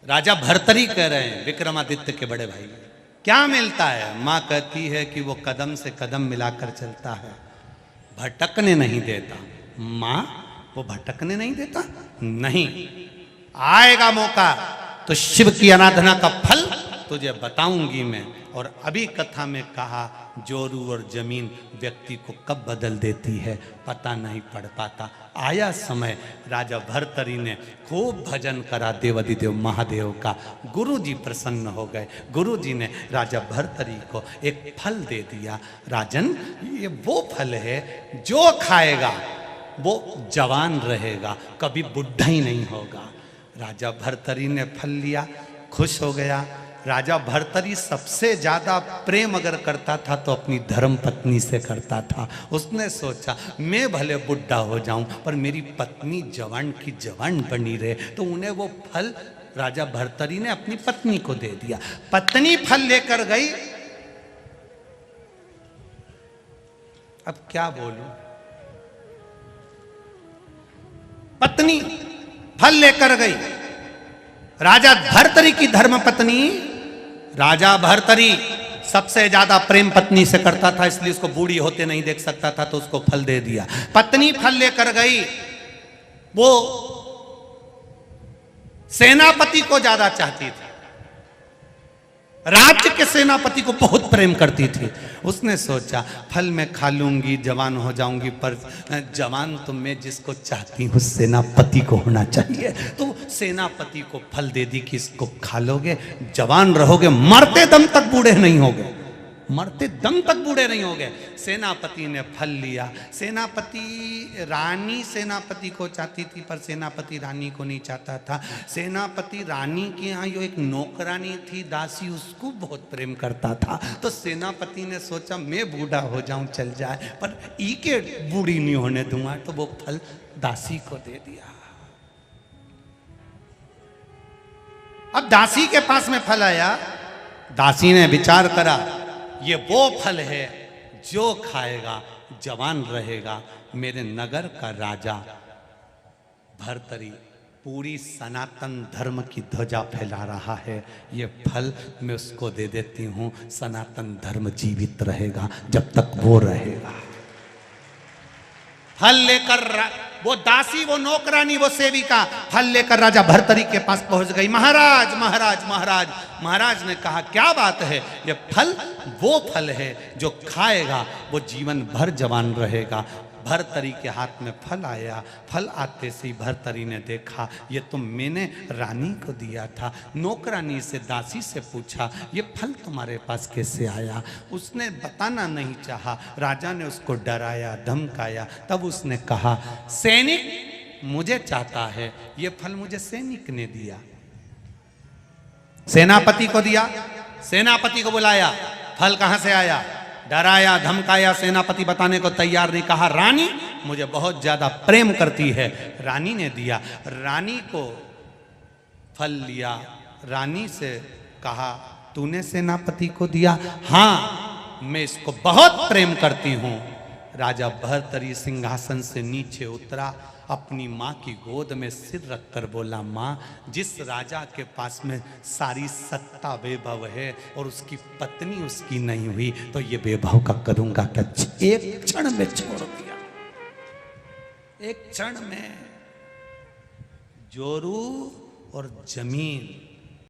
राजा भर्तरी कह रहे हैं विक्रमादित्य के बड़े भाई, क्या मिलता है? माँ कहती है कि वो कदम से कदम मिलाकर चलता है, भटकने नहीं देता। माँ, वो भटकने नहीं देता? नहीं, आएगा मौका तो शिव की आराधना का फल तुझे बताऊंगी मैं। और अभी कथा में कहा, जोरू और जमीन व्यक्ति को कब बदल देती है पता नहीं पड़ पाता। आया समय, राजा भर्तरी ने खूब भजन करा देवाधिदेव महादेव का। गुरुजी प्रसन्न हो गए। गुरुजी ने राजा भर्तरी को एक फल दे दिया। राजन, ये वो फल है जो खाएगा वो जवान रहेगा, कभी बुढ़ा ही नहीं होगा। राजा भर्तरी ने फल लिया, खुश हो गया। राजा भर्तरी सबसे ज्यादा प्रेम अगर करता था तो अपनी धर्म पत्नी से करता था। उसने सोचा मैं भले बुढ़ा हो जाऊं पर मेरी पत्नी जवान की जवान बनी रहे, तो उन्हें वो फल राजा भर्तरी ने अपनी पत्नी को दे दिया। पत्नी फल लेकर गई। अब क्या बोलूं, पत्नी फल लेकर गई। राजा भर्तरी की धर्म पत्नी, राजा भर्तरी सबसे ज्यादा प्रेम पत्नी से करता था, इसलिए उसको बूढ़ी होते नहीं देख सकता था, तो उसको फल दे दिया। पत्नी फल लेकर गई। वो सेनापति को ज्यादा चाहती थी, राज्य के सेनापति को बहुत प्रेम करती थी। उसने सोचा फल मैं खा लूंगी, जवान हो जाऊंगी, पर जवान तो मैं जिसको चाहती हूँ सेनापति को होना चाहिए। तो सेनापति को फल दे दी कि इसको खा लोगे, जवान रहोगे, मरते दम तक बूढ़े नहीं होगे, मरते दम तक बूढ़े नहीं हो गए। सेनापति ने फल लिया। सेनापति रानी सेनापति को चाहती थी पर सेनापति रानी को नहीं चाहता था। सेनापति रानी के यहाँ जो एक नौकरानी थी दासी, उसको बहुत प्रेम करता था। तो सेनापति ने सोचा मैं बूढ़ा हो जाऊं चल जाए, पर ई के बूढ़ी नहीं होने दूंगा, तो वो फल दासी को दे दिया। अब दासी के पास में फल आया। दासी ने विचार करा, ये वो फल है जो खाएगा जवान रहेगा। मेरे नगर का राजा भर्तरी पूरी सनातन धर्म की ध्वजा फैला रहा है, ये फल मैं उसको दे देती हूं, सनातन धर्म जीवित रहेगा जब तक वो रहेगा। फल लेकर वो दासी, वो नौकरानी, वो सेविका फल लेकर राजा भर्तरी के पास पहुंच गई। महाराज महाराज महाराज। महाराज ने कहा क्या बात है? ये फल वो फल है जो खाएगा वो जीवन भर जवान रहेगा। भर्तरी के हाथ में फल आया। फल आते से ही भर्तरी ने देखा ये तो मैंने रानी को दिया था। नौकरानी से, दासी से पूछा ये फल तुम्हारे पास कैसे आया? उसने बताना नहीं चाहा। राजा ने उसको डराया, धमकाया। तब उसने कहा सैनिक मुझे चाहता है, ये फल मुझे सैनिक ने दिया। सेनापति को दिया। सेनापति को बुलाया, फल कहां से आया? डराया, धमकाया। सेनापति बताने को तैयार नहीं। कहा रानी मुझे बहुत ज्यादा प्रेम करती है, रानी ने दिया। रानी को फल लिया। रानी से कहा तूने सेनापति को दिया? हाँ, मैं इसको बहुत प्रेम करती हूं। राजा भर्तरी सिंहासन से नीचे उतरा, अपनी माँ की गोद में सिर रखकर बोला माँ, जिस राजा के पास में सारी सत्ता वैभव है और उसकी पत्नी उसकी नहीं हुई, तो ये वैभव का करूंगा क्या? एक क्षण में छोड़ दिया। एक क्षण में जोरू और जमीन